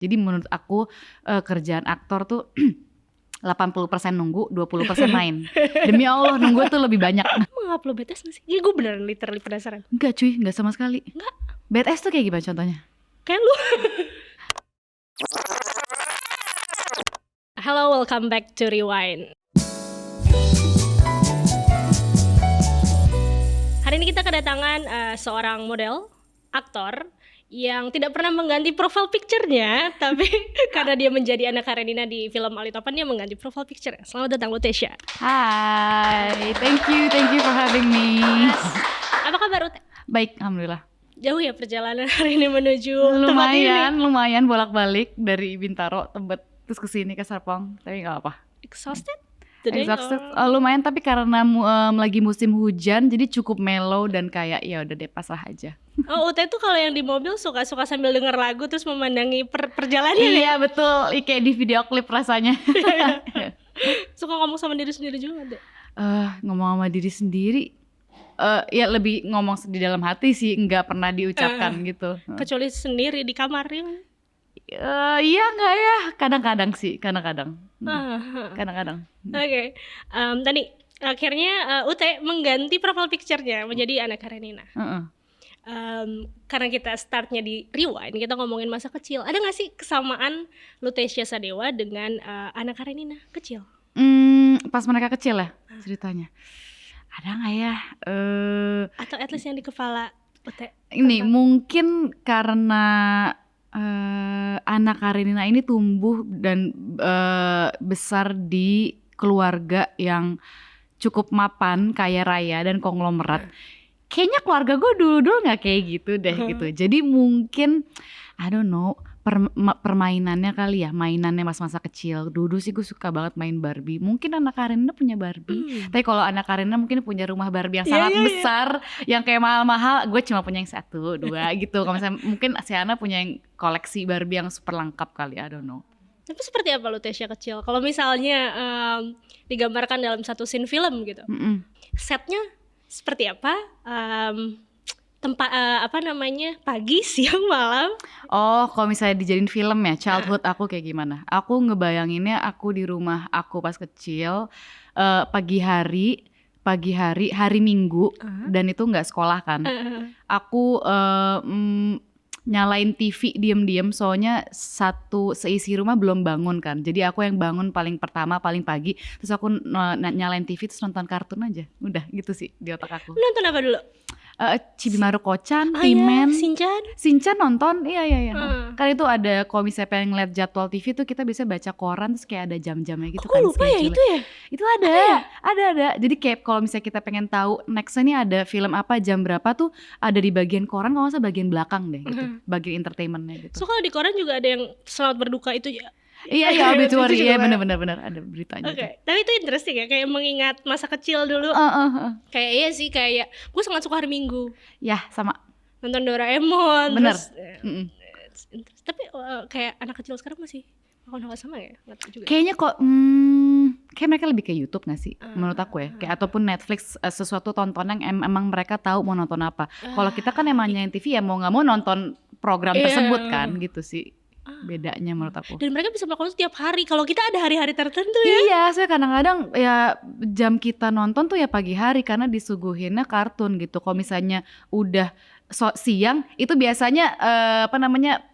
Jadi menurut aku kerjaan aktor tuh 80% nunggu, 20% main. Demi Allah nunggu tuh lebih banyak. Emang lo BTS gak sih? Iya gue beneran literally penasaran. Enggak cuy, enggak sama sekali. Enggak. BTS tuh kayak gimana contohnya? Kayak lu. Hello, welcome back to Rewind. Hari ini kita kedatangan seorang model, aktor yang tidak pernah mengganti profile picture-nya, tapi karena dia menjadi Anna Karenina di film Ali Topan, dia mengganti profile picture-nya. Selamat datang Utesha. Hai, thank you for having me. Yes. Apa kabar Ute? Baik, alhamdulillah. Jauh ya perjalanan hari ini menuju tempat ini? Lumayan bolak-balik dari Bintaro, Tebet, terus ke sini ke Serpong, tapi nggak apa. Exhausted? Lumayan, tapi karena lagi musim hujan, jadi cukup mellow dan kayak ya udah deh pasrah aja. Oh, Ute tuh kalau yang di mobil suka sambil denger lagu terus memandangi perjalanan. Iya betul, kayak di video klip rasanya. Suka ngomong sama diri sendiri juga deh. Ngomong sama diri sendiri, ya lebih ngomong di dalam hati sih, nggak pernah diucapkan gitu. Kecuali sendiri di kamar ya. Iya nggak ya, kadang-kadang sih, kadang-kadang. Oke. Tadi akhirnya Ute mengganti profile picture-nya menjadi Anna Karenina. Karena kita startnya di Rewind, kita ngomongin masa kecil. Ada nggak sih kesamaan Lutesha Sadewa dengan Anna Karenina kecil? Pas mereka kecil ya ceritanya. Ada nggak ya? Atau at least yang di kepala Ute? Ini mungkin karena Anna Karenina ini tumbuh dan besar di keluarga yang cukup mapan, kaya raya dan konglomerat. Kayaknya keluarga gue dulu gak kayak gitu deh gitu. Jadi mungkin I don't know, permainannya kali ya, mainannya masa-masa kecil. Dulu sih gue suka banget main Barbie. Mungkin Anna Karenina punya Barbie. Tapi kalau Anna Karenina mungkin punya rumah Barbie yang sangat besar, yang kayak mahal-mahal. Gue cuma punya yang 1, 2 gitu. Kalau misalnya mungkin si Anna punya yang koleksi Barbie yang super lengkap kali, I don't know. Tapi seperti apa Lutesha kecil? Kalau misalnya digambarkan dalam satu scene film gitu, setnya seperti apa? Tempat pagi, siang, malam. Oh, kalau misalnya dijadiin film ya, childhood aku kayak gimana? Aku ngebayanginnya aku di rumah aku pas kecil, pagi hari Minggu, dan itu nggak sekolah kan. Aku nyalain TV diem-diem, soalnya seisi rumah belum bangun kan. Jadi aku yang bangun paling pertama, paling pagi. Terus aku nyalain TV terus nonton kartun aja. Udah gitu sih di otak aku. Nonton apa dulu? Chibimaru Kocan, P-Man, Shinchan nonton, iya. Karena itu ada, kalau misalnya pengen ngeliat jadwal TV tuh kita bisa baca koran, terus kayak ada jam-jamnya gitu. Kok kan. Lupa ya itu ya? Itu ada. Jadi kayak kalau misalnya kita pengen tahu nextnya nih ada film apa jam berapa tuh ada di bagian koran, kalau nggak salah bagian belakang deh gitu, bagian entertainmentnya gitu. So kalau di koran juga ada yang selamat berduka itu ya? Iya obituary, iya benar ada beritanya. Oke. Tapi itu interesting ya, kayak mengingat masa kecil dulu. Kayak iya sih, kayak gue sangat suka hari Minggu. Ya sama. Nonton Doraemon. Bener. Tapi kayak anak kecil sekarang masih nggak sama ya? Nggak tahu juga. Kayaknya kok kayak mereka lebih ke YouTube nggak sih? Menurut aku ya. Kayak ataupun Netflix, sesuatu tontonan yang emang mereka tahu mau nonton apa. Kalau kita kan emang nyalain TV ya mau nggak mau nonton program tersebut kan gitu sih. Bedanya menurut aku. Dan mereka bisa melakukan itu tiap hari. Kalau kita ada hari-hari tertentu ya. Iya, saya kadang-kadang ya jam kita nonton tuh ya pagi hari karena disuguhinnya kartun gitu. Kalau misalnya udah siang itu biasanya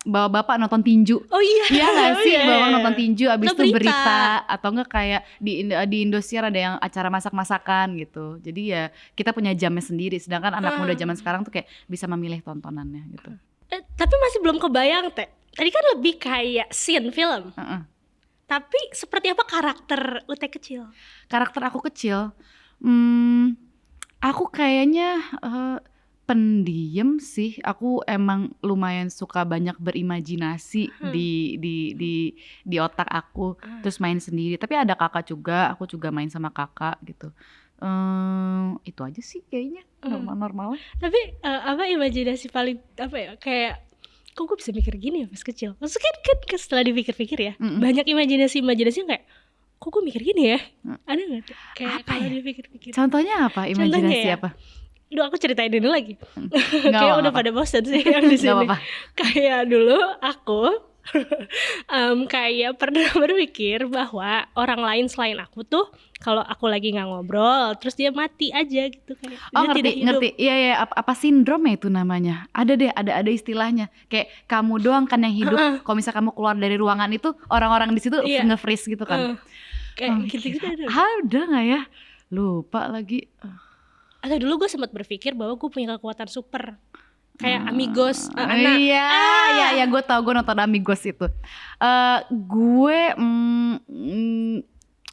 bawa bapak nonton tinju. Oh iya. Iya nggak sih, bawa nonton tinju abis itu berita atau enggak kayak di Indosiar ada yang acara masak-masakan gitu. Jadi ya kita punya jamnya sendiri. Sedangkan anak muda zaman sekarang tuh kayak bisa memilih tontonannya gitu. Tapi masih belum kebayang Teh. Tadi kan lebih kayak scene film. Tapi seperti apa karakter Ute kecil? Karakter aku kecil? Aku kayaknya pendiam sih. Aku emang lumayan suka banyak berimajinasi di otak aku. Terus main sendiri. Tapi ada kakak juga, aku juga main sama kakak gitu. Itu aja sih kayaknya normal-normal. Tapi imajinasi paling kayak kok gue bisa mikir gini ya pas kecil. Maksudnya kan setelah dipikir-pikir ya, banyak imajinasi yang kayak kok gue mikir gini ya? Ada gak? Kayak apa ya? dipikir-pikir. Contohnya apa? Imajinasi apa? Duh, aku ceritain dulu lagi. Kayak udah pada bosan sih yang di sini. Kayak dulu aku Kayak pernah berpikir bahwa orang lain selain aku tuh kalau aku lagi nggak ngobrol, terus dia mati aja gitu kayak Oh, dia tidak hidup. ngerti. Iya, apa sindrom ya itu namanya? Ada deh, ada istilahnya. Kayak kamu doang kan yang hidup. Kalau misalnya kamu keluar dari ruangan itu, orang-orang di situ Iya. nge-freeze gitu kan. Kayak gitu-gitu ada. Ada nggak ya? Lupa lagi. Atau dulu gue sempat berpikir bahwa gue punya kekuatan super. Kayak Amigos anak. Iya, gue tau, gue nonton Amigos itu.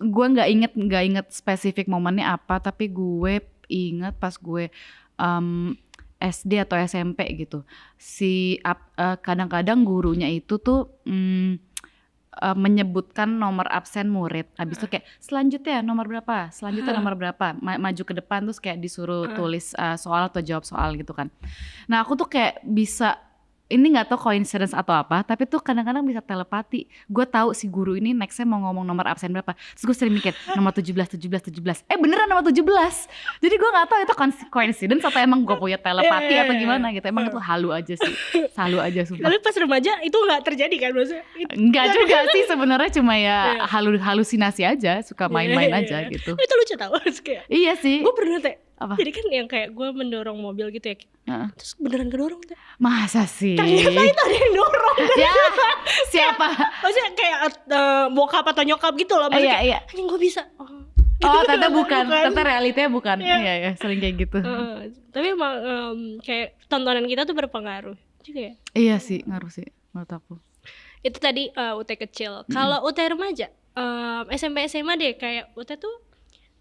Gue nggak inget spesifik momennya apa, tapi gue inget pas gue SD atau SMP gitu. Kadang-kadang gurunya itu tuh menyebutkan nomor absen murid. Habis itu kayak selanjutnya nomor berapa? Selanjutnya nomor berapa? Maju ke depan terus kayak disuruh tulis soal atau jawab soal gitu kan. Nah, aku tuh kayak bisa, ini nggak tahu coincidence atau apa, tapi tuh kadang-kadang bisa telepati. Gue tahu si guru ini nextnya mau ngomong nomor absen berapa. Terus gue sering mikir nomor 17. Beneran nomor 17. Jadi gue nggak tahu itu coincidence atau emang gue punya telepati atau gimana gitu. Emang itu halu aja sih. Halu aja sumpah. Tapi pas remaja itu nggak terjadi kan maksudnya? Enggak juga sih sebenarnya, cuma ya halusinasi aja, suka main-main aja gitu. Itu lucu tau kayak. Iya sih. Gue pernah Apa? jadi kan yang kayak gue mendorong mobil gitu ya. Terus beneran kedorong tuh. Masa sih? Ternyata itu ada yang dorong. Ya, siapa? Maksudnya kayak bokap atau nyokap gitu loh. Iya. Anjing gue bisa. Ternyata bukan. Ternyata realitanya bukan. Iya, sering kayak gitu. Tapi emang kayak tontonan kita tuh berpengaruh juga ya. Iya sih, ngaruh sih menurut aku. Itu tadi UT kecil. Kalau UT remaja, SMP SMA deh, kayak UT tuh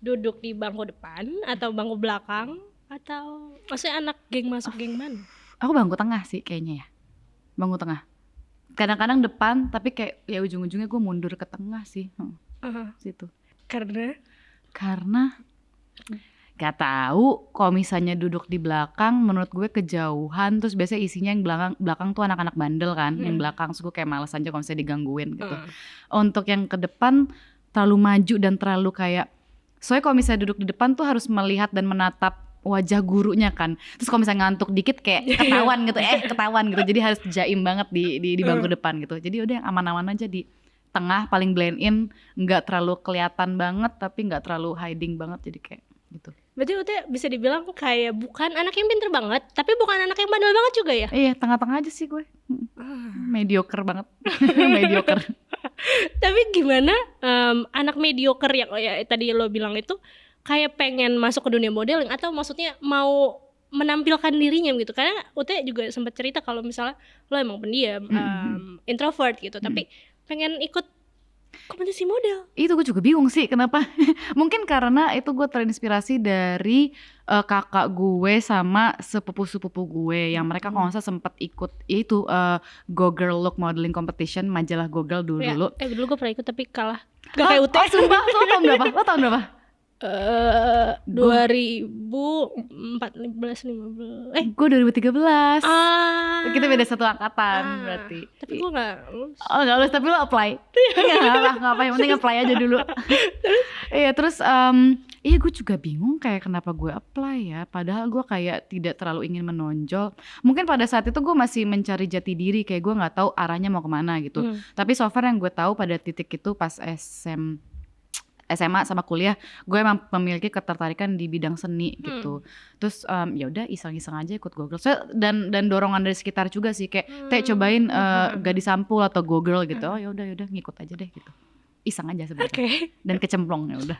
duduk di bangku depan atau bangku belakang, atau maksudnya anak geng masuk geng mana? Aku bangku tengah sih kayaknya ya. Bangku tengah. Kadang-kadang depan, tapi kayak ya ujung-ujungnya gue mundur ke tengah sih. Situ. Karena gak tahu, kalau misalnya duduk di belakang menurut gue kejauhan, terus biasanya isinya yang belakang tuh anak-anak bandel kan, yang belakang, terus gue kayak males aja kalau misalnya digangguin gitu. Untuk yang ke depan terlalu maju dan terlalu kayak, soalnya kalau misalnya duduk di depan tuh harus melihat dan menatap wajah gurunya kan, terus kalau misalnya ngantuk dikit kayak ketahuan gitu, jadi harus jaim banget di bangku depan gitu. Jadi udah yang aman-aman aja di tengah, paling blend in, nggak terlalu kelihatan banget tapi nggak terlalu hiding banget, jadi kayak gitu. Berarti Ute bisa dibilang kayak bukan anak yang pinter banget, tapi bukan anak yang bandel banget juga ya? Iya, tengah-tengah aja sih gue. Mediocre banget. Mediocre. Tapi gimana anak mediocre yang tadi lo bilang itu kayak pengen masuk ke dunia modeling, atau maksudnya mau menampilkan dirinya gitu? Karena Ute juga sempat cerita kalau misalnya lo emang pendiam, introvert gitu, tapi pengen ikut kompetisi model. Itu gue juga bingung sih kenapa. Mungkin karena itu gue terinspirasi dari kakak gue sama sepupu-sepupu gue yang mereka kalau nggak salah sempat ikut itu Go Girl Look Modeling Competition, majalah Go Girl dulu. Dulu gue pernah ikut tapi kalah. Gak kayak Ute. Sumpah, lo tahun berapa? 2014-15. Gue 2013. Kita beda satu angkatan berarti. Tapi gue gak lulus. Gak lulus, tapi lo apply. Gak apa-apa, yang penting apply aja dulu. Iya, terus iya gue juga bingung kayak kenapa gue apply ya. Padahal gue kayak tidak terlalu ingin menonjol. Mungkin pada saat itu gue masih mencari jati diri, kayak gue gak tahu arahnya mau kemana gitu. Tapi so far yang gue tahu pada titik itu pas SMA sama kuliah, gue emang memiliki ketertarikan di bidang seni gitu. Terus ya udah iseng-iseng aja ikut Go Girl. Dan dorongan dari sekitar juga sih, kayak cobain gadis sampul atau Go Girl gitu. Oh ya udah ngikut aja deh gitu. Iseng aja sebenarnya. Dan kecemplong ya udah.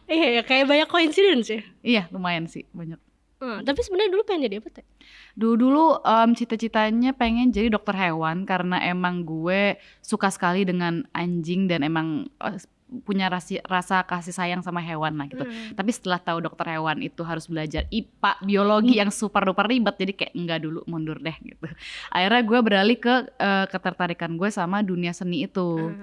Iya, kayak banyak coincidence ya. Iya, lumayan sih, banyak. Tapi sebenarnya dulu pengen jadi apa Teh? Dulu cita-citanya pengen jadi dokter hewan, karena emang gue suka sekali dengan anjing dan emang punya rasa kasih sayang sama hewan lah gitu. Tapi setelah tahu dokter hewan itu harus belajar IPA, biologi yang super duper ribet, jadi kayak enggak, dulu mundur deh gitu. Akhirnya gue beralih ke ketertarikan gue sama dunia seni itu.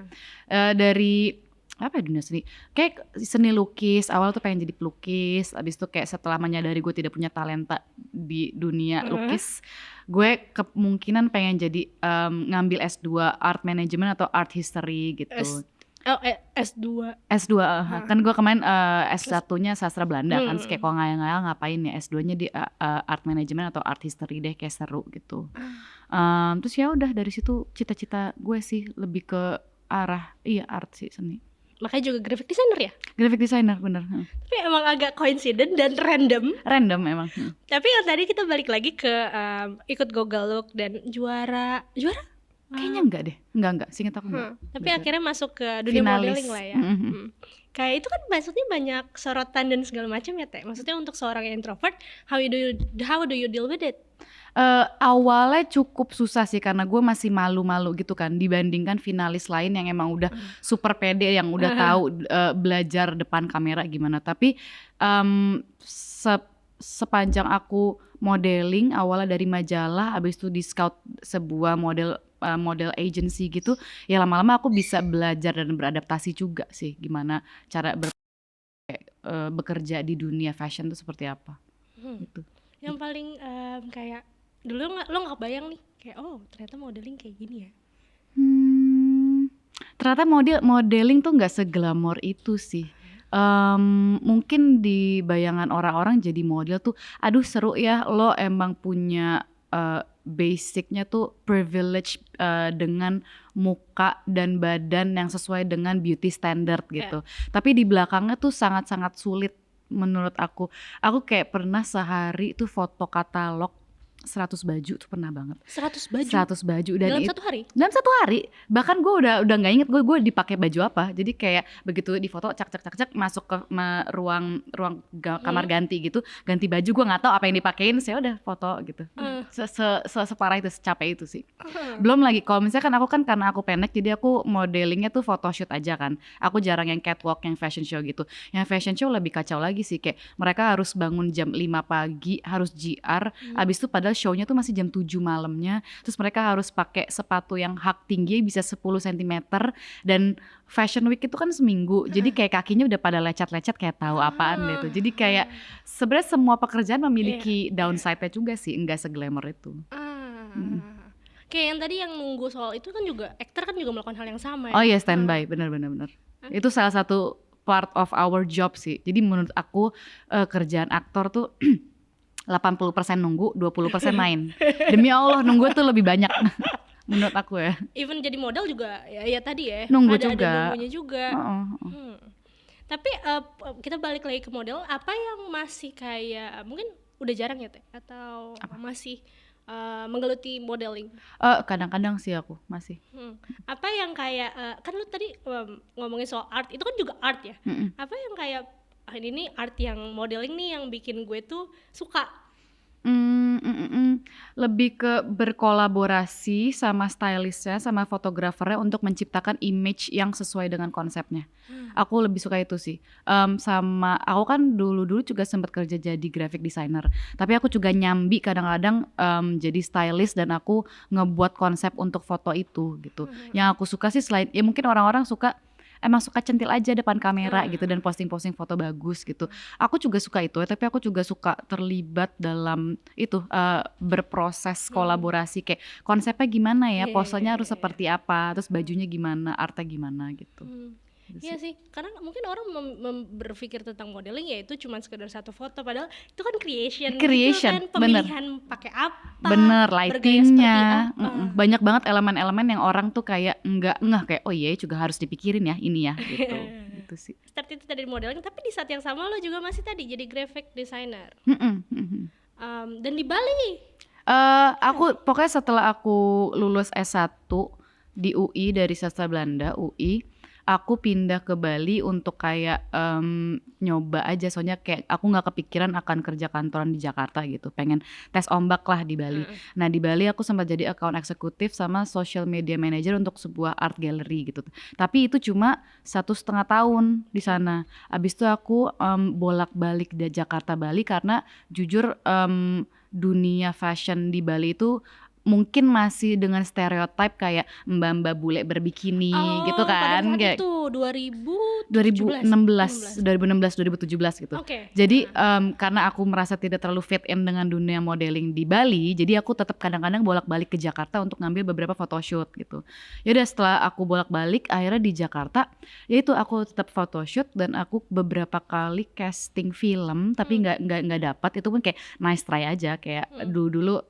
Dari apa ya, dunia seni? Kayak seni lukis, awal tuh pengen jadi pelukis, abis itu kayak setelah menyadari gue tidak punya talenta di dunia lukis, gue kemungkinan pengen jadi ngambil S2 art management atau art history gitu. S2. Kan gue kemarin S1-nya sastra Belanda kan, kayak kalau ngayal-ngayal ngapain ya S2-nya di art management atau art history deh, kayak seru gitu. Terus ya udah dari situ cita-cita gue sih lebih ke arah art sih, seni. Makanya juga graphic designer ya? Graphic designer bener. Tapi emang agak coincident dan random. Random emang. Tapi yang tadi kita balik lagi ke ikut Google Look dan juara. Kayaknya enggak deh, enggak, seinget aku enggak. Tapi akhirnya masuk ke dunia modeling lah ya. Kayak itu kan maksudnya banyak sorotan dan segala macam ya Teh. Maksudnya untuk seorang yang introvert, how do you deal with it? Awalnya cukup susah sih karena gue masih malu-malu gitu kan dibandingkan finalis lain yang emang udah super pede, yang udah tahu belajar depan kamera gimana. Tapi sepanjang aku modeling awalnya dari majalah, abis itu di scout sebuah model agency gitu, ya lama-lama aku bisa belajar dan beradaptasi juga sih gimana cara bekerja di dunia fashion itu seperti apa. Gitu. Yang paling kayak dulu lo nggak bayang nih kayak ternyata modeling kayak gini ya. Ternyata modeling tuh nggak seglamor itu sih. Mungkin di bayangan orang-orang jadi model tuh aduh seru ya, lo emang punya basicnya tuh privilege dengan muka dan badan yang sesuai dengan beauty standard gitu. Tapi di belakangnya tuh sangat-sangat sulit menurut aku. Aku kayak pernah sehari tuh foto katalog 100 baju tuh pernah banget. 100 baju? 100 baju. Dan dalam satu hari? Dalam satu hari. Bahkan gue udah gak inget gue dipakai baju apa. Jadi kayak begitu di foto cak masuk ke ruang kamar ganti gitu. Ganti baju gue gak tahu apa yang dipakein. Saya udah foto gitu. Separah itu, secapek itu sih. Belum lagi kalau misalkan aku kan karena aku pendek jadi aku modelingnya tuh photoshoot aja kan. Aku jarang yang catwalk, yang fashion show gitu. Yang fashion show lebih kacau lagi sih. Kayak mereka harus bangun jam 5 pagi, harus GR. Abis itu padahal show-nya tuh masih jam 7 malamnya. Terus mereka harus pakai sepatu yang hak tinggi bisa 10 cm. Dan fashion week itu kan seminggu. Jadi kayak kakinya udah pada lecet-lecet kayak tahu apaan deh tuh. Jadi kayak sebenarnya semua pekerjaan memiliki downside-nya juga sih. Enggak seglamor itu. Kayak yang tadi yang nunggu soal itu kan juga aktor kan juga melakukan hal yang sama ya. Oh iya, standby, benar. Itu salah satu part of our job sih. Jadi menurut aku kerjaan aktor tuh 80% nunggu, 20% main. Demi Allah nunggu tuh lebih banyak menurut aku ya. Even jadi model juga ya tadi ya. Nunggu ada juga. nunggunya juga. Tapi kita balik lagi ke model, apa yang masih kayak mungkin udah jarang ya Teh? Atau masih menggeluti modeling? Kadang-kadang sih aku masih. Apa yang kayak kan lu tadi ngomongin soal art, itu kan juga art ya. Apa yang kayak ini art yang modeling nih yang bikin gue tuh suka? Lebih ke berkolaborasi sama stylistnya, sama fotografernya untuk menciptakan image yang sesuai dengan konsepnya. Aku lebih suka itu sih. Sama aku kan dulu juga sempat kerja jadi graphic designer. Tapi aku juga nyambi kadang-kadang jadi stylist dan aku ngebuat konsep untuk foto itu gitu. Yang aku suka sih selain ya mungkin orang-orang emang suka centil aja depan kamera gitu dan posting-posting foto bagus gitu. Aku juga suka itu, tapi aku juga suka terlibat dalam itu berproses kolaborasi kayak konsepnya gimana ya, posenya harus seperti apa, terus bajunya gimana, artnya gimana gitu. Iya sih, karena mungkin orang berpikir tentang modeling ya itu cuma sekedar satu foto, padahal itu kan creation gitu kan, pemilihan pakai apa, bener, lightingnya, banyak banget elemen-elemen yang orang tuh kayak nggak ngeh kayak oh iya juga harus dipikirin ya ini ya gitu. Gitu sih. Start itu tadi modeling, tapi di saat yang sama lo juga masih tadi jadi graphic designer. Dan di Bali. Aku pokoknya setelah aku lulus S1 di UI dari sastra Belanda UI. Aku pindah ke Bali untuk kayak nyoba aja, soalnya kayak aku nggak kepikiran akan kerja kantoran di Jakarta gitu, pengen tes ombak lah di Bali. Nah di Bali aku sempat jadi account eksekutif sama social media manager untuk sebuah art gallery gitu. Tapi itu cuma 1,5 tahun di sana. Abis itu aku bolak-balik di Jakarta Bali karena jujur dunia fashion di Bali itu mungkin masih dengan stereotip kayak mbak-mbak bule berbikini gitu kan, pada saat kayak itu 2016 2017 gitu. Jadi karena aku merasa tidak terlalu fit in dengan dunia modeling di Bali, jadi aku tetap kadang-kadang bolak-balik ke Jakarta untuk ngambil beberapa photoshoot gitu. Ya udah setelah aku bolak-balik akhirnya di Jakarta, yaitu aku tetap photoshoot dan aku beberapa kali casting film tapi nggak dapat. Itu pun kayak nice try aja, kayak dulu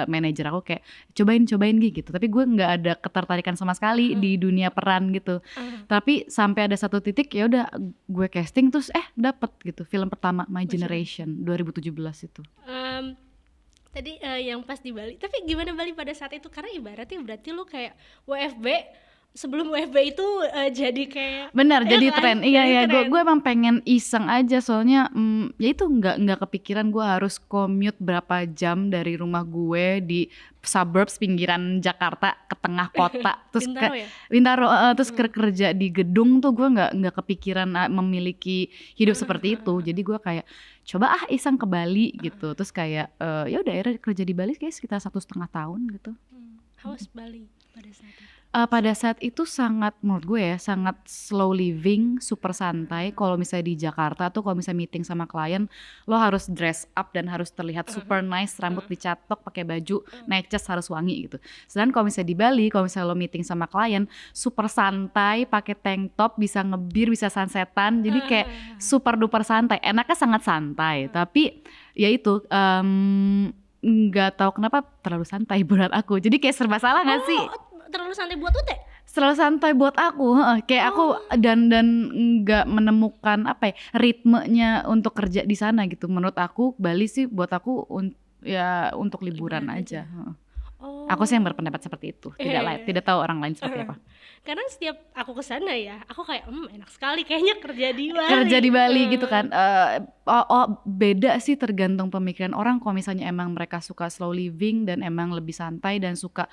manajer aku kayak kayak cobain gitu. Tapi gue nggak ada ketertarikan sama sekali di dunia peran gitu. Tapi sampai ada satu titik ya udah gue casting terus dapet gitu film pertama My Generation 2017 itu. Tadi yang pas di Bali. Tapi gimana Bali pada saat itu? Karena ibaratnya berarti lu kayak WFB sebelum WFB itu jadi kayak benar jadi kan? tren. Iya gue emang pengen iseng aja soalnya ya itu nggak kepikiran gue harus commute berapa jam dari rumah gue di suburbs pinggiran Jakarta ke tengah kota terus Bintaro terus kerja di gedung tuh gue nggak kepikiran memiliki hidup seperti itu. Jadi gue kayak coba iseng ke Bali gitu terus kayak ya udah akhirnya kerja di Bali kayak sekitar 1,5 tahun gitu. How was Bali pada saat itu? Pada saat itu sangat menurut gue ya sangat slow living, super santai. Kalau misalnya di Jakarta tuh kalau misalnya meeting sama klien lo harus dress up dan harus terlihat super nice, rambut dicatok, pakai baju, neces harus wangi gitu. Sedangkan kalau misalnya di Bali, kalau misalnya lo meeting sama klien super santai, pakai tank top, bisa ngebir, bisa sunsetan, jadi kayak super duper santai. Enaknya sangat santai, tapi ya itu nggak tahu kenapa terlalu santai buat aku. Jadi kayak serba salah nggak sih? Terlalu santai buat Ute? Terlalu santai buat aku, kayak aku dan nggak menemukan ritmenya untuk kerja di sana gitu. Menurut aku Bali sih buat aku ya untuk liburan aja. Aku sih yang berpendapat seperti itu. Tidak tahu orang lain seperti apa. Karena setiap aku kesana ya, aku kayak enak sekali kayaknya kerja di Bali. Kerja di Bali gitu kan. Beda sih tergantung pemikiran orang. Kalau misalnya emang mereka suka slow living dan emang lebih santai dan suka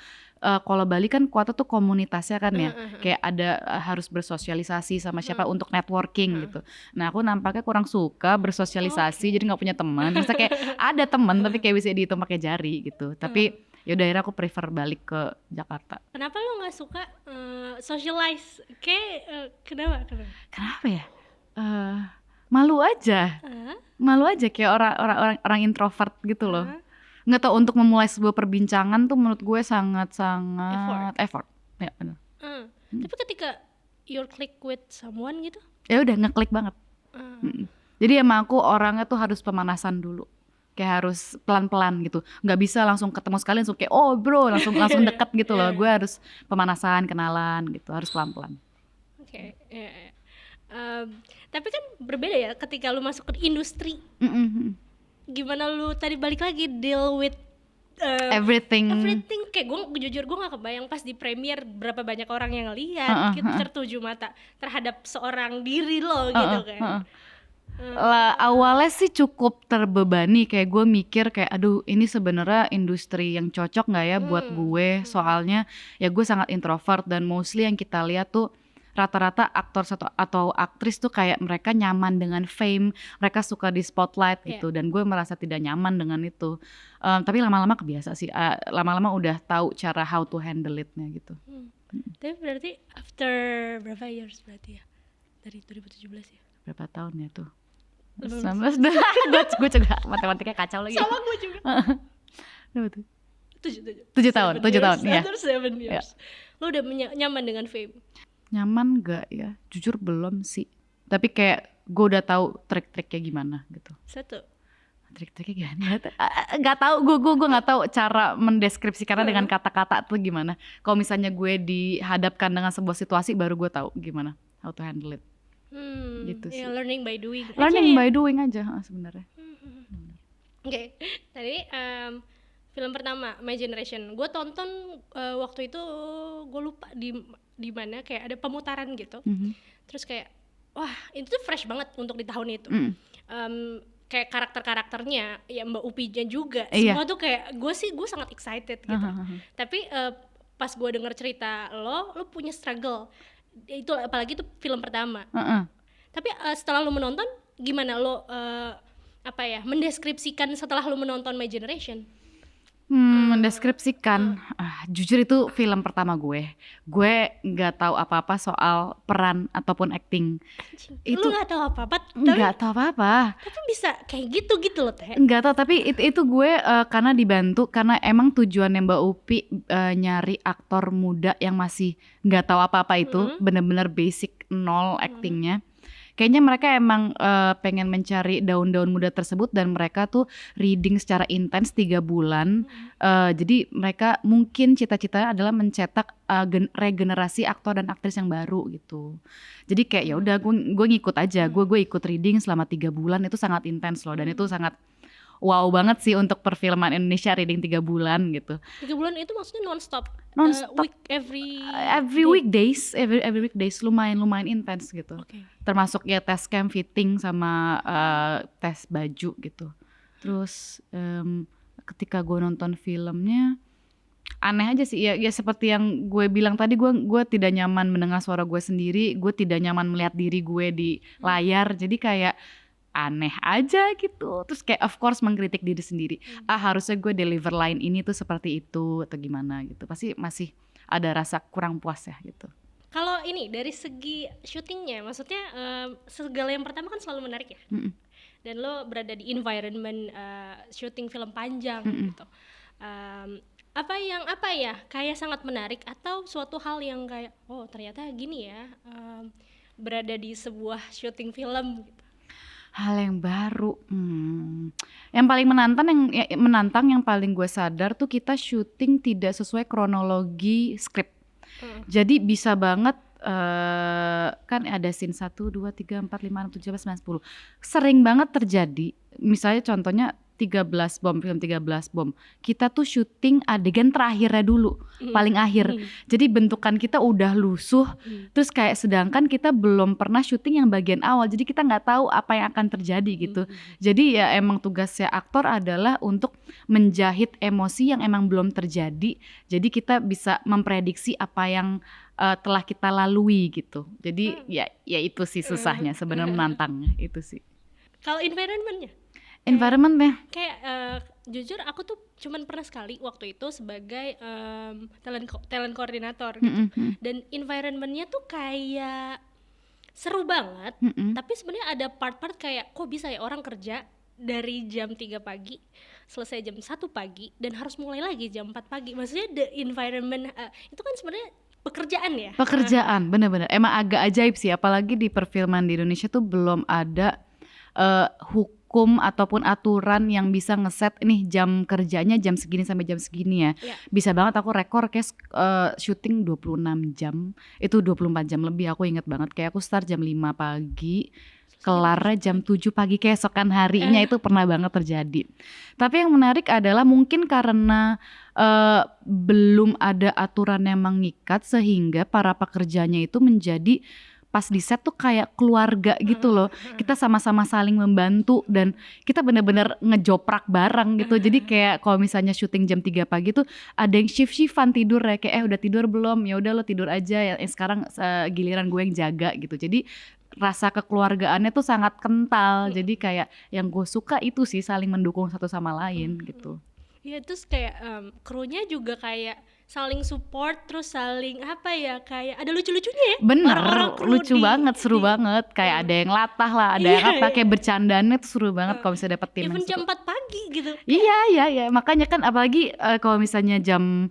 kalau Bali kan kuatnya tuh komunitasnya kan ya. Kayak ada harus bersosialisasi sama siapa untuk networking gitu. Nah aku nampaknya kurang suka bersosialisasi jadi nggak punya teman. Terus kayak ada teman tapi kayak bisa dihitung pakai jari gitu. Tapi yaudah akhirnya aku prefer balik ke Jakarta. Kenapa lo nggak suka socialize? Kenapa? Kenapa ya? Malu aja kayak orang introvert gitu loh. Nggak tahu untuk memulai sebuah perbincangan tuh menurut gue sangat effort. Ya benar. Tapi ketika you're click with someone gitu? Ya udah ngeklik banget. Jadi emang aku orangnya tuh harus pemanasan dulu. Kayak harus pelan-pelan gitu, nggak bisa langsung ketemu sekali langsung kayak bro langsung deket gitu loh. Gue harus pemanasan, kenalan gitu, harus pelan-pelan. Oke. Tapi kan berbeda ya ketika lu masuk ke industri. Gimana lu tadi balik lagi deal with everything kayak gue jujur gue nggak kebayang pas di premiere berapa banyak orang yang ngelihat gitu, tertuju mata terhadap seorang diri lo gitu kan. Awalnya sih cukup terbebani, kayak gue mikir kayak aduh ini sebenarnya industri yang cocok nggak ya buat gue, soalnya ya gue sangat introvert dan mostly yang kita lihat tuh rata-rata aktor atau aktris tuh kayak mereka nyaman dengan fame, mereka suka di spotlight gitu, dan gue merasa tidak nyaman dengan itu. Tapi lama-lama kebiasa sih, lama-lama udah tahu cara how to handle it-nya gitu. Tapi berarti after berapa years berarti ya dari 2017 ya? Berapa tahun ya tuh? 19 gue juga matematikanya kacau lagi. Sama gue juga. Berapa tuh? 7 tahun ya. After 7 years. Lo udah nyaman dengan fame? Nyaman gak ya? Jujur belum sih. Tapi kayak gue udah tahu trik-triknya gimana gitu. Satu. Trik-triknya gimana? Gak tahu, gue gak tahu cara mendeskripsikannya dengan kata-kata tuh gimana. Kalau misalnya gue dihadapkan dengan sebuah situasi baru gue tahu gimana how to handle it. Gitu sih. Learning by doing. By doing aja sebenarnya. Oke. Tadi film pertama My Generation, gue tonton waktu itu gue lupa di mana kayak ada pemutaran gitu. Terus kayak wah itu tuh fresh banget untuk di tahun itu. Kayak karakternya ya Mbak Upi-nya juga semua tuh kayak gue sangat excited gitu. Tapi pas gue denger cerita lo punya struggle itu, apalagi itu film pertama. Tapi setelah lo menonton gimana lo mendeskripsikan setelah lo menonton My Generation? Mendeskripsikan, jujur itu film pertama gue nggak tahu apa-apa soal peran ataupun acting. Lu nggak tahu apa-apa? Nggak tahu apa-apa. Tapi bisa kayak gitu loh Teh. Nggak tahu, tapi itu gue karena dibantu, karena emang tujuannya Mbak Upi nyari aktor muda yang masih nggak tahu apa-apa itu, bener-bener basic nol actingnya. Kayaknya mereka emang pengen mencari daun-daun muda tersebut dan mereka tuh reading secara intens 3 bulan. Jadi mereka mungkin cita-citanya adalah mencetak regenerasi aktor dan aktris yang baru gitu. Jadi kayak ya udah gue ngikut aja, gue ikut reading selama 3 bulan, itu sangat intens loh dan itu sangat wow banget sih untuk perfilman Indonesia, reading 3 bulan gitu. 3 bulan itu maksudnya non-stop? Non-stop. Every weekdays, every weekdays lumayan intens gitu. Okay. Termasuk ya tes camp, fitting sama tes baju gitu. Terus ketika gue nonton filmnya aneh aja sih ya seperti yang gue bilang tadi, gue tidak nyaman mendengar suara gue sendiri, gue tidak nyaman melihat diri gue di layar, jadi kayak aneh aja gitu. Terus kayak of course mengkritik diri sendiri. Harusnya gue deliver line ini tuh seperti itu atau gimana gitu. Pasti masih ada rasa kurang puas ya gitu. Kalau ini dari segi syutingnya, maksudnya segala yang pertama kan selalu menarik ya. Dan lo berada di environment syuting film panjang gitu. Apa ya kayak sangat menarik atau suatu hal yang kayak oh ternyata gini ya berada di sebuah syuting film gitu. Hal yang baru, yang paling menantang yang paling gue sadar tuh kita syuting tidak sesuai kronologi skrip. Jadi bisa banget kan ada scene 1, 2, 3, 4, 5, 6, 7, 8, 9, 10. Sering banget terjadi, misalnya contohnya 13 bom, film 13 bom. Kita tuh syuting adegan terakhirnya dulu, paling akhir. Jadi bentukan kita udah lusuh, terus kayak sedangkan kita belum pernah syuting yang bagian awal. Jadi kita nggak tahu apa yang akan terjadi gitu. Jadi ya emang tugasnya aktor adalah untuk menjahit emosi yang emang belum terjadi. Jadi kita bisa memprediksi apa yang telah kita lalui gitu. Jadi ya itu sih susahnya sebenarnya, menantangnya itu sih. Kalau environmentnya? Environmentnya kayak jujur aku tuh cuman pernah sekali waktu itu sebagai talent koordinator gitu. Dan environmentnya tuh kayak seru banget, tapi sebenarnya ada part-part kayak kok bisa ya orang kerja dari jam 3 pagi selesai jam 1 pagi dan harus mulai lagi jam 4 pagi. Maksudnya the environment itu kan sebenarnya pekerjaan, bener-bener emang agak ajaib sih, apalagi di perfilman di Indonesia tuh belum ada hukum ataupun aturan yang bisa ngeset nih jam kerjanya jam segini sampai jam segini ya. Bisa banget aku rekor kayak syuting 26 jam, itu 24 jam lebih, aku inget banget. Kayak aku start jam 5 pagi, kelarnya jam 7 pagi keesokan harinya, itu pernah banget terjadi. Tapi yang menarik adalah mungkin karena belum ada aturan yang mengikat sehingga para pekerjanya itu menjadi pas di set tuh kayak keluarga gitu loh. Kita sama-sama saling membantu dan kita bener-bener ngejoprak bareng gitu. Jadi kayak kalau misalnya syuting jam 3 pagi tuh ada yang shift-shiftan tidur ya, kayak udah tidur belum? Ya udah lo tidur aja ya, sekarang giliran gue yang jaga gitu. Jadi rasa kekeluargaannya tuh sangat kental. Jadi kayak yang gue suka itu sih saling mendukung satu sama lain gitu. Ya terus kayak krunya juga kayak saling support, terus saling apa ya, kayak ada lucu-lucunya ya. Bener, lucu banget, seru banget. Kayak ada yang latah lah, ada yang apa, kayak bercandaannya tuh seru banget kalau misalnya dapet tim yang even jam 4 pagi gitu. Iya, makanya kan apalagi kalau misalnya jam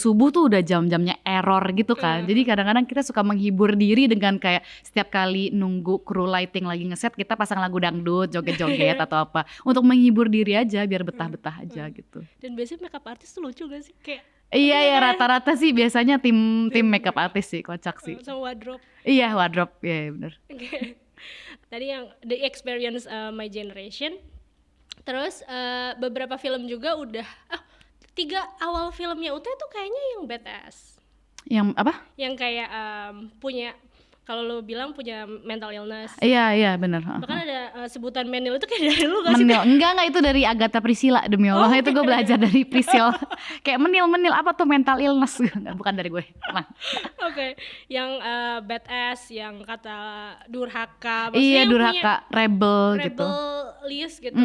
subuh tuh udah jam-jamnya error gitu kan. Jadi kadang-kadang kita suka menghibur diri dengan kayak setiap kali nunggu kru lighting lagi ngeset, kita pasang lagu dangdut, joget-joget atau apa, untuk menghibur diri aja biar betah-betah aja gitu. Dan biasanya makeup artist tuh lucu gak sih? Kayak iya ya, rata-rata sih biasanya tim makeup artist sih, kocak sih. Sama wardrobe. Iya, wardrobe, ya bener. Tadi yang The Experience My Generation. Terus beberapa film juga udah 3 awal filmnya Ute tuh kayaknya yang badass. Yang apa? Yang kayak punya, kalau lo bilang punya mental illness. Iya benar. Bahkan ada sebutan menil itu kayak dari lu gak sih? Menil, enggak itu dari Agatha Priscilla, demi Allah. Itu gue belajar dari Priscilla. Kayak menil apa tuh mental illness, bukan dari gue. Oke. Yang badass, yang kata durhaka. Iya, durhaka, rebel gitu. Rebellious gitu.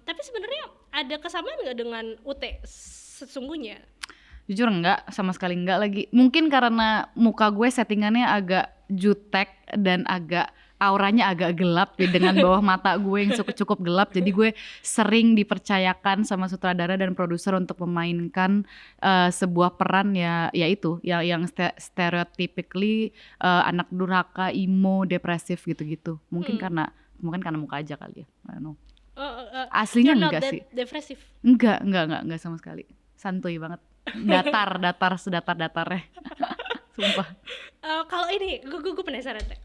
Tapi sebenarnya ada kesamaan nggak dengan Ute sesungguhnya? Jujur enggak, sama sekali enggak lagi. Mungkin karena muka gue settingannya agak jutek dan agak auranya agak gelap ya, dengan bawah mata gue yang cukup gelap. Jadi gue sering dipercayakan sama sutradara dan produser untuk memainkan sebuah peran ya itu yang stereotypically anak durhaka, emo, depresif gitu-gitu. Mungkin karena muka aja kali ya. I don't know. Aslinya You're not enggak that sih. depressive. Enggak sama sekali. Santuy banget. Datar sedatar-datarnya. Sumpah. Kalau ini gue penasaran teh.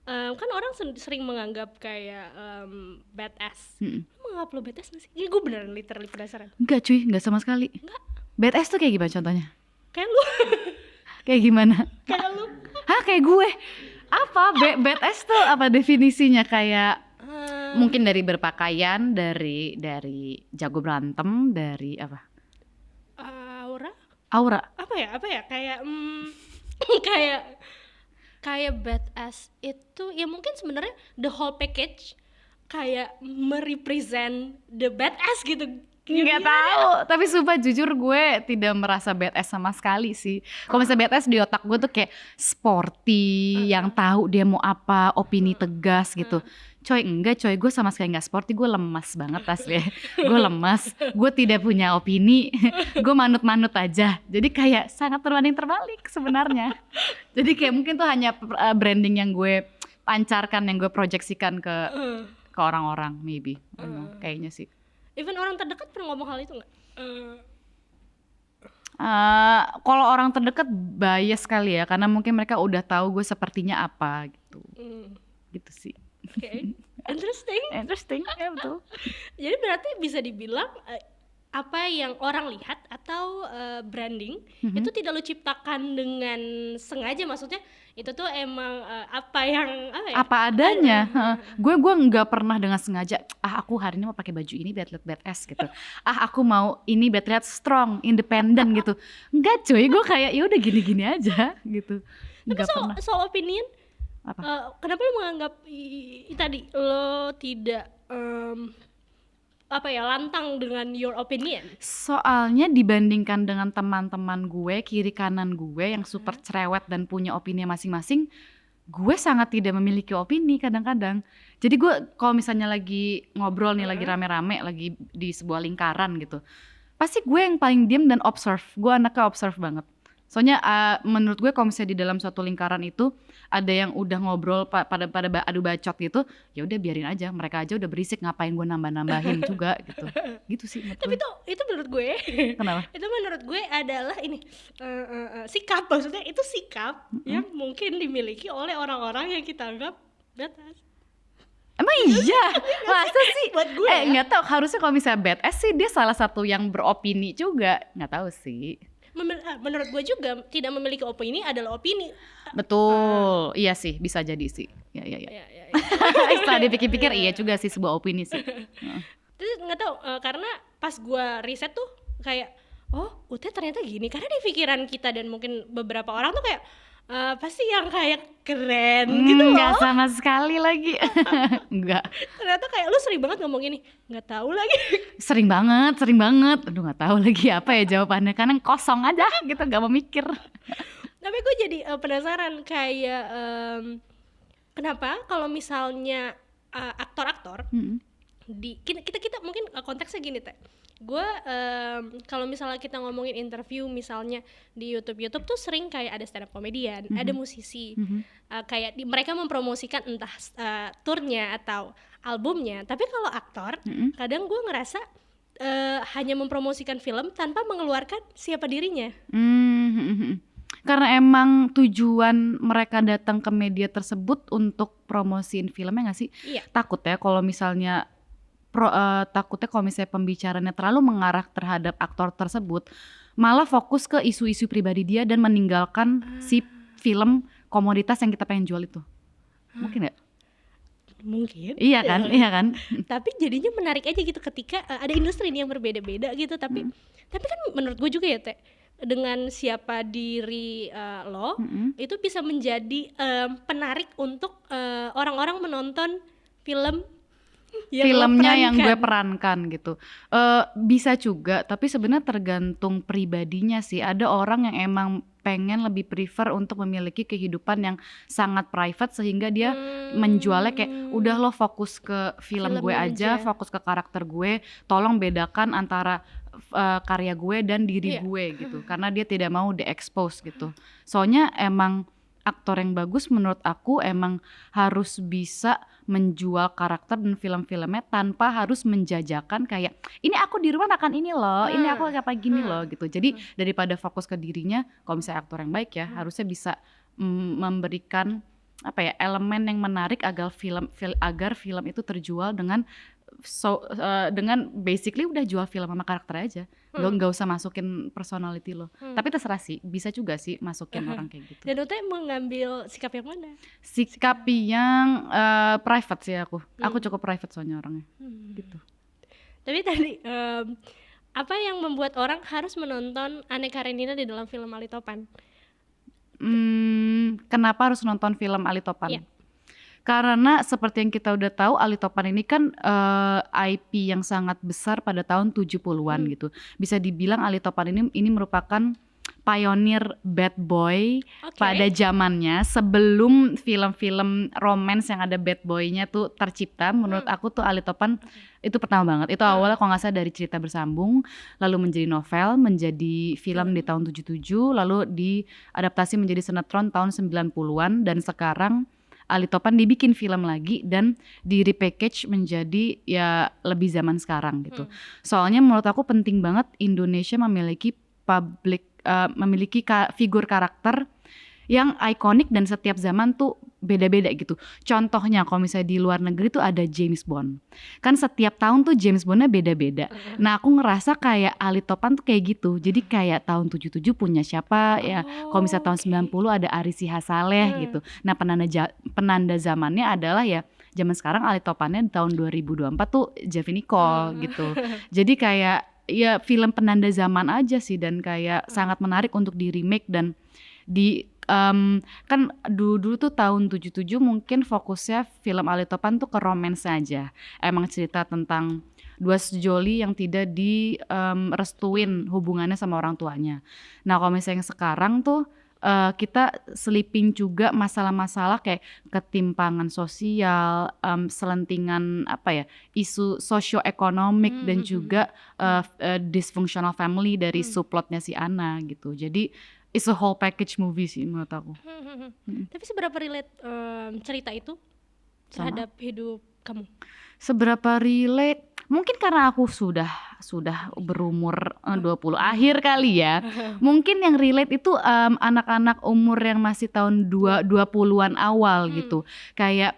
Kan orang sering menganggap kayak badass. Lu menganggap lo badass gak sih? Ini gue beneran literally penasaran. Enggak cuy, enggak sama sekali. Enggak. Badass tuh kayak gimana contohnya? Kayak lu. Kayak gimana? Kayak lu. Hah, kayak gue? Apa? Badass tuh apa definisinya? Kayak mungkin dari berpakaian, dari jago berantem, dari apa? Aura. Apa ya? Kayak kayak badass itu ya mungkin sebenarnya the whole package kayak merepresent the badass gitu. Nggak tahu, tapi sumpah jujur gue tidak merasa badass sama sekali sih. Kalau misalnya badass di otak gue tuh kayak sporty, yang tahu dia mau apa, opini tegas gitu. Coy, enggak coy, gue sama sekali nggak sporty, gue lemas banget asli. Gue lemas, gue tidak punya opini, gue manut-manut aja. Jadi kayak sangat terbanding terbalik sebenarnya. Jadi kayak mungkin tuh hanya branding yang gue pancarkan, yang gue proyeksikan ke orang-orang, maybe. Kayaknya sih. Even orang terdekat pernah ngomong hal itu nggak? Kalau orang terdekat bias kali ya, karena mungkin mereka udah tahu gue sepertinya apa gitu. Gitu sih. Oke. Interesting, ya betul. Jadi berarti bisa dibilang apa yang orang lihat atau branding itu tidak lo ciptakan dengan sengaja, maksudnya itu tuh emang apa adanya. Gue nggak pernah dengan sengaja aku hari ini mau pakai baju ini biar lihat badass gitu. Aku mau ini biar lihat strong, independent gitu. Enggak cuy, gue kayak ya udah gini-gini aja gitu. Tapi soal opinion apa? Kenapa lo menganggap tadi lo tidak lantang dengan your opinion? Soalnya dibandingkan dengan teman-teman gue, kiri kanan gue yang super cerewet dan punya opini masing-masing, gue sangat tidak memiliki opini kadang-kadang. Jadi gue kalau misalnya lagi ngobrol nih, lagi rame-rame, lagi di sebuah lingkaran gitu, pasti gue yang paling diem dan observe. Gue anaknya observe banget. Soalnya menurut gue kalau misalnya di dalam suatu lingkaran itu ada yang udah ngobrol pada adu bacot gitu, ya udah biarin aja, mereka aja udah berisik, ngapain gue nambah-nambahin juga gitu. Gitu sih menurut Tapi gue. itu menurut gue. Kenapa? Itu menurut gue adalah ini sikap, maksudnya itu sikap yang mungkin dimiliki oleh orang-orang yang kita anggap badass. Emang iya? Masa sih? Buat gue nggak tahu, harusnya kalau misalnya badass sih dia salah satu yang beropini juga. Nggak tahu sih. Menurut gue juga tidak memiliki opini adalah opini. Betul, iya sih, bisa jadi sih. Ya. Setelah dipikir-pikir iya juga sih sebuah opini sih. Terus nggak tahu karena pas gue riset tuh kayak Ute ternyata gini, karena di pikiran kita dan mungkin beberapa orang tuh kayak pasti yang kayak keren gitu loh. Nggak sama sekali lagi. Nggak. Ternyata kayak lu sering banget ngomong gini, nggak tahu lagi. Sering banget. Aduh nggak tahu lagi apa ya jawabannya, karena kosong aja gitu, nggak mau mikir. Tapi gue jadi penasaran kayak kenapa kalau misalnya aktor-aktor di kita mungkin konteksnya gini teh. Gue kalau misalnya kita ngomongin interview misalnya di YouTube tuh sering kayak ada stand up comedian, ada musisi, kayak mereka mempromosikan entah turnya atau albumnya. Tapi kalau aktor, kadang gue ngerasa hanya mempromosikan film tanpa mengeluarkan siapa dirinya. Karena emang tujuan mereka datang ke media tersebut untuk promosiin filmnya nggak sih? Iya. Takut ya kalau misalnya takutnya kalau misalnya pembicaranya terlalu mengarah terhadap aktor tersebut, malah fokus ke isu-isu pribadi dia dan meninggalkan si film komoditas yang kita pengen jual itu. Mungkin nggak? Mungkin. Iya kan? Tapi jadinya menarik aja gitu ketika ada industri yang berbeda-beda gitu. Tapi kan menurut gue juga ya Teh, dengan siapa diri lo itu bisa menjadi penarik untuk orang-orang menonton film filmnya yang gue perankan gitu. Bisa juga, tapi sebenarnya tergantung pribadinya sih. Ada orang yang emang pengen lebih prefer untuk memiliki kehidupan yang sangat private sehingga dia menjualnya kayak udah lo fokus ke film gue aja, fokus ke karakter gue, tolong bedakan antara karya gue dan diri gue gitu. Karena dia tidak mau di-expose gitu. Soalnya emang aktor yang bagus menurut aku emang harus bisa menjual karakter dan film-filmnya tanpa harus menjajakan kayak ini aku di rumah makan ini loh, ini aku kayak gini loh gitu. Jadi daripada fokus ke dirinya, kalau misalnya aktor yang baik ya harusnya bisa memberikan apa ya elemen yang menarik agar film itu terjual dengan dengan basically udah jual film sama karakter aja, nggak usah masukin personality lo. Tapi terserah sih, bisa juga sih masukin orang kayak gitu. Dan Ute mengambil sikap yang mana? Sikap yang private sih aku cukup private soalnya orangnya, gitu. Tapi tadi apa yang membuat orang harus menonton Anne Karenina di dalam film Ali Topan? Kenapa harus nonton film Ali Topan? Yeah. Karena seperti yang kita udah tahu Ali Topan ini kan IP yang sangat besar pada tahun 70-an gitu. Bisa dibilang Ali Topan ini merupakan pionir bad boy pada zamannya sebelum film-film romance yang ada bad boy-nya tuh tercipta. Menurut aku tuh Ali Topan itu pertama banget. Itu awalnya kalau nggak salah dari cerita bersambung, lalu menjadi novel, menjadi film di tahun 77, lalu diadaptasi menjadi sinetron tahun 90-an dan sekarang Ali Topan dibikin film lagi dan di repackage menjadi ya lebih zaman sekarang gitu. Soalnya menurut aku penting banget Indonesia memiliki memiliki figur karakter yang ikonik dan setiap zaman tuh beda-beda gitu. Contohnya kalau misalnya di luar negeri tuh ada James Bond. Kan setiap tahun tuh James Bondnya beda-beda. Nah aku ngerasa kayak Ali Topan tuh kayak gitu. Jadi kayak tahun 77 punya siapa ya. Kalau misalnya tahun 90 ada Ari Sihasale gitu. Nah penanda zamannya adalah ya zaman sekarang Ali Topannya di tahun 2024 tuh Jeffrey Nicole gitu. Jadi kayak ya film penanda zaman aja sih dan kayak sangat menarik untuk di remake dan kan dulu tuh tahun 77 mungkin fokusnya film Ali Topan tuh ke romance aja. Emang cerita tentang dua sejoli yang tidak direstuin hubungannya sama orang tuanya. Nah kalau misalnya sekarang tuh kita seliping juga masalah-masalah kayak ketimpangan sosial, selentingan apa ya, isu sosioekonomik dan juga dysfunctional family dari subplotnya si Anna gitu. Jadi it's a whole package movie sih menurut aku. Tapi seberapa relate cerita itu terhadap hidup kamu? Seberapa relate? Mungkin karena aku sudah berumur 20 akhir kali ya. Mungkin yang relate itu anak-anak umur yang masih tahun 20-an awal gitu. Kayak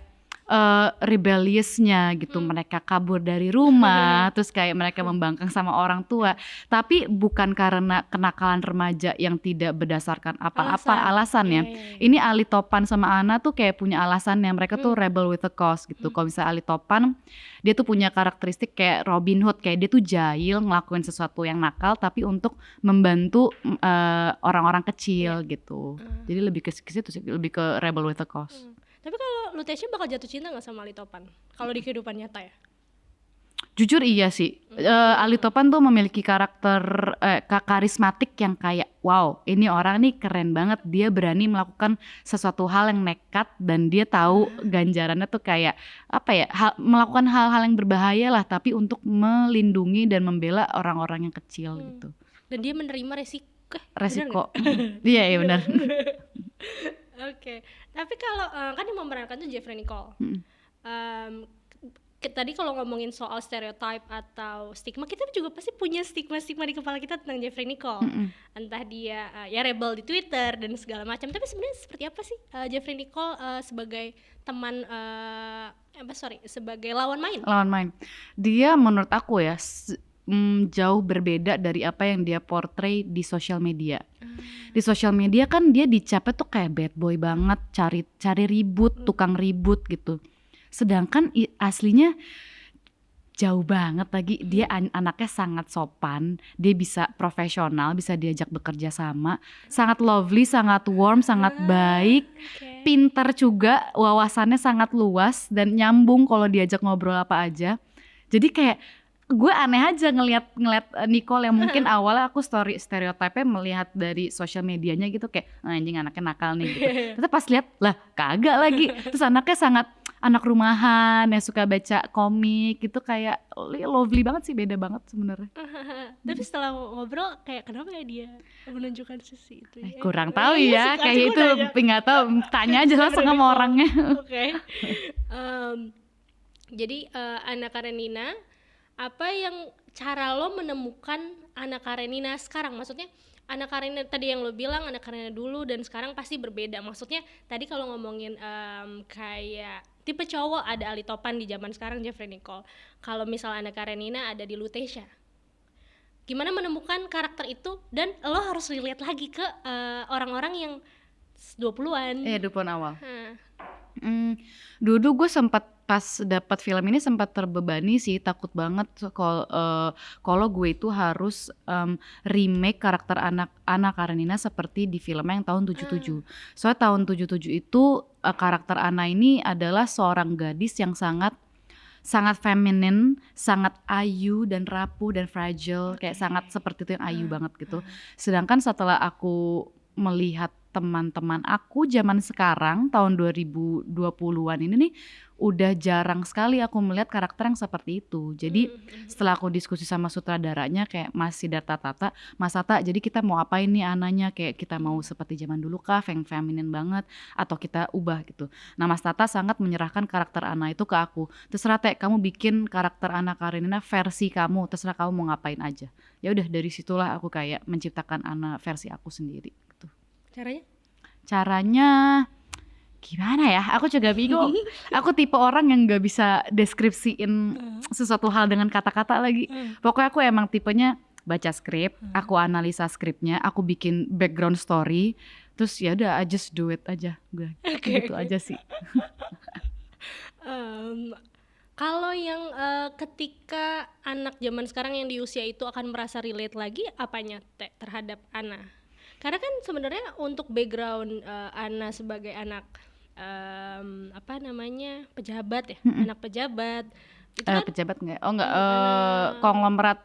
rebelliousnya gitu, mereka kabur dari rumah, terus kayak mereka membangkang sama orang tua, tapi bukan karena kenakalan remaja yang tidak berdasarkan apa-apa alasannya. Ini Ali Topan sama Anna tuh kayak punya alasannya, mereka tuh rebel with a cause gitu. Kalau misalnya Ali Topan, dia tuh punya karakteristik kayak Robin Hood, kayak dia tuh jahil ngelakuin sesuatu yang nakal, tapi untuk membantu orang-orang kecil gitu. Jadi lebih ke situ sih, lebih ke rebel with a cause. Tapi kalau Lutetia bakal jatuh cinta gak sama Ali Topan? Kalau di kehidupan nyata ya? Jujur iya sih. Ali Topan tuh memiliki karakter karismatik yang kayak wow, ini orang nih keren banget. Dia berani melakukan sesuatu hal yang nekat dan dia tahu ganjarannya tuh kayak apa ya, melakukan hal-hal yang berbahaya lah, tapi untuk melindungi dan membela orang-orang yang kecil gitu. Dan dia menerima resiko. Iya benar. Oke. Tapi kalau kan yang memerankan tuh Jeffrey Nicole. Tadi kalau ngomongin soal stereotype atau stigma, kita juga pasti punya stigma-stigma di kepala kita tentang Jeffrey Nicole. Entah dia ya rebel di Twitter dan segala macam. Tapi sebenarnya seperti apa sih Jeffrey Nicole sebagai teman sebagai lawan main? Lawan main. Dia menurut aku ya jauh berbeda dari apa yang dia portray di sosial media. Di sosial media kan dia dicapnya tuh kayak bad boy banget, cari ribut, tukang ribut gitu. Sedangkan aslinya jauh banget lagi. Dia anaknya sangat sopan, dia bisa profesional, bisa diajak bekerja sama, sangat lovely, sangat warm, sangat baik. pintar juga, wawasannya sangat luas dan nyambung kalau diajak ngobrol apa aja. Jadi kayak gue aneh aja ngelihat Nicole yang mungkin awalnya aku stereotipnya melihat dari sosial medianya gitu kayak anjing anaknya nakal nih gitu. Terus pas lihat lah kagak lagi. Terus anaknya sangat anak rumahan yang suka baca komik gitu, kayak lovely banget sih, beda banget sebenarnya. Tapi setelah ngobrol kayak kenapa ya dia menunjukkan sisi itu ya? Kurang tahu ya, kayak itu nggak tahu, tanya aja langsung sama orangnya. Oke. Jadi Anna Karenina, apa yang cara lo menemukan Anna Karenina sekarang? Maksudnya Anna Karenina tadi yang lo bilang Anna Karenina dulu dan sekarang pasti berbeda. Maksudnya tadi kalau ngomongin kayak tipe cowok ada Ali Topan di zaman sekarang, Jeffrey Nicole. Kalau misalnya Anna Karenina ada di Lutetia. Gimana menemukan karakter itu dan lo harus relate lagi ke orang-orang yang 20-an. 20-an awal. Dulu gue sempat pas dapat film ini sempat terbebani sih, takut banget kalau gue itu harus remake karakter Anna Karenina seperti di film yang tahun 77. Soalnya tahun 77 itu karakter Anna ini adalah seorang gadis yang sangat feminin, sangat ayu dan rapuh dan fragile, kayak sangat seperti itu yang ayu banget gitu. Sedangkan setelah aku melihat teman-teman aku zaman sekarang tahun 2020-an ini nih udah jarang sekali aku melihat karakter yang seperti itu. Jadi setelah aku diskusi sama sutradaranya kayak Mas Siddhartha Tata, Mas Tata, jadi kita mau apain nih Ananya, kayak kita mau seperti zaman dulu kah, feminin banget atau kita ubah gitu. Nah Mas Tata sangat menyerahkan karakter Anna itu ke aku. Terserah Teh, kamu bikin karakter Anna Karenina versi kamu, terserah kamu mau ngapain aja. Ya udah dari situlah aku kayak menciptakan Anna versi aku sendiri gitu. Caranya gimana ya? Aku juga bingung. Aku tipe orang yang gak bisa deskripsiin sesuatu hal dengan kata-kata lagi. Pokoknya aku emang tipenya baca skrip, aku analisa skripnya, aku bikin background story, terus ya udah I just do it aja. Gue gitu aja sih. Kalau yang ketika anak zaman sekarang yang di usia itu akan merasa relate lagi, apanya terhadap Anna? Karena kan sebenarnya untuk background Anna sebagai anak pejabat ya, anak pejabat itu kan pejabat nggak? Oh nggak, konglomerat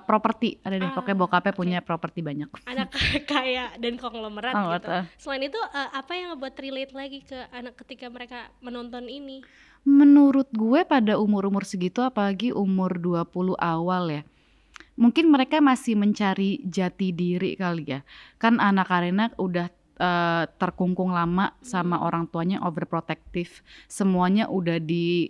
properti ada deh. Pokoknya bokapnya punya properti banyak. Anak kaya dan konglomerat gitu. Selain itu apa yang ngebuat relate lagi ke anak ketika mereka menonton ini? Menurut gue pada umur-umur segitu, apalagi umur 20 awal ya, mungkin mereka masih mencari jati diri kali ya. Kan Anna Karenina udah terkungkung lama sama orang tuanya, overprotective. Semuanya udah di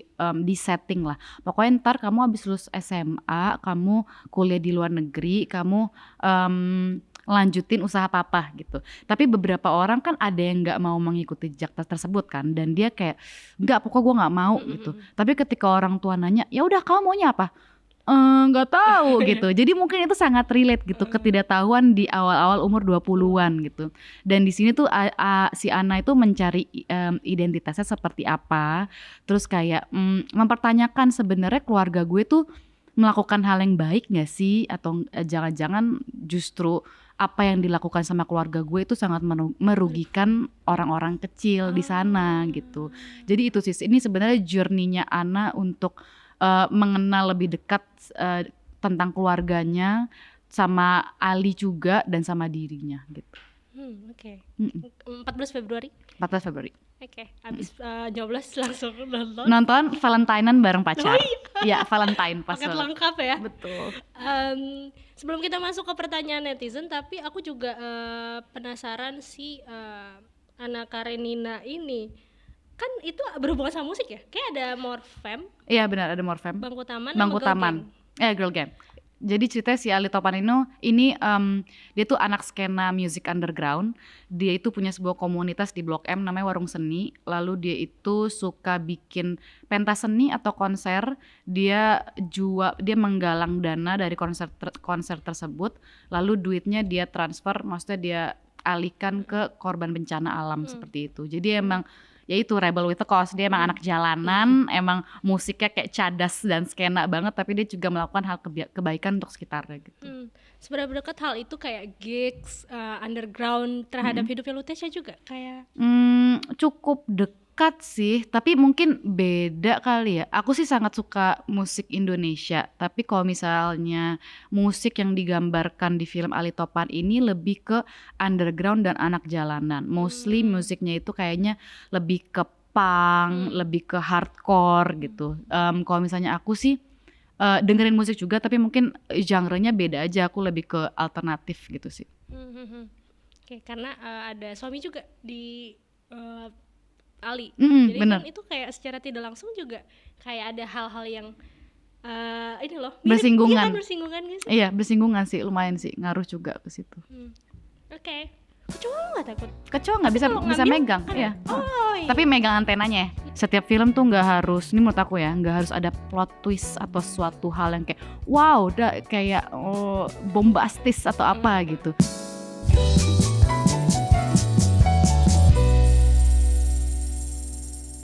setting lah. Pokoknya ntar kamu habis lulus SMA, kamu kuliah di luar negeri, kamu lanjutin usaha papa gitu. Tapi beberapa orang kan ada yang nggak mau mengikuti jejak tersebut kan, dan dia kayak nggak, pokoknya gue nggak mau gitu. Tapi ketika orang tua nanya, ya udah kamu maunya apa? Nggak tahu gitu. Jadi mungkin itu sangat relate gitu, ketidaktahuan di awal-awal umur 20-an gitu. Dan di sini tuh si Anna itu mencari identitasnya seperti apa. Terus kayak mempertanyakan sebenarnya keluarga gue tuh melakukan hal yang baik gak sih, atau jangan-jangan justru apa yang dilakukan sama keluarga gue itu sangat merugikan orang-orang kecil di sana gitu. Jadi itu sih, ini sebenarnya journey-nya Anna untuk mengenal lebih dekat tentang keluarganya, sama Ali juga, dan sama dirinya gitu. Oke. 14 Februari. Oke, abis nyoblos langsung nonton Valentinean bareng pacar. Ya, Valentine pas paket lengkap ya. Betul. Sebelum kita masuk ke pertanyaan netizen, tapi aku juga penasaran si Anna Karenina ini kan itu berhubungan sama musik ya? Kayak ada Morfem. Iya benar, ada Morfem. Bangku Taman. Girl Gang. Jadi ceritanya si Ali Topan ini dia tuh anak skena music underground. Dia itu punya sebuah komunitas di Blok M namanya Warung Seni. Lalu dia itu suka bikin pentas seni atau konser. Dia menggalang dana dari konser tersebut. Lalu duitnya dia transfer, maksudnya dia alihkan ke korban bencana alam seperti itu. Jadi emang ya itu rebel with the cause, dia emang anak jalanan, emang musiknya kayak cadas dan skena banget, tapi dia juga melakukan hal kebaikan untuk sekitarnya gitu. Seberapa dekat hal itu kayak gigs underground terhadap hidupnya Lutetia juga kayak? cukup dekat sih, tapi mungkin beda kali ya. Aku sih sangat suka musik Indonesia, tapi kalau misalnya musik yang digambarkan di film Ali Topan ini lebih ke underground dan anak jalanan. Mostly musiknya itu kayaknya lebih ke punk, lebih ke hardcore gitu. Kalau misalnya aku sih dengerin musik juga, tapi mungkin genre-nya beda aja. Aku lebih ke alternatif gitu sih. Oke, karena ada suami juga di Ali. Jadi Bener. kan itu kayak secara tidak langsung juga kayak ada hal-hal yang ini loh mirip, Bersinggungan. Iya kan, bersinggungan gak sih? Iya, bersinggungan sih, lumayan sih, ngaruh juga ke situ. Oke. Kecoa lo gak takut? Kecoa nggak bisa Kalau bisa ngambil, megang, ada. iya. Iya. Tapi megang antenanya. Setiap film tuh nggak harus, ini menurut aku ya, nggak harus ada plot twist atau suatu hal yang kayak wow, kayak bombastis atau apa gitu.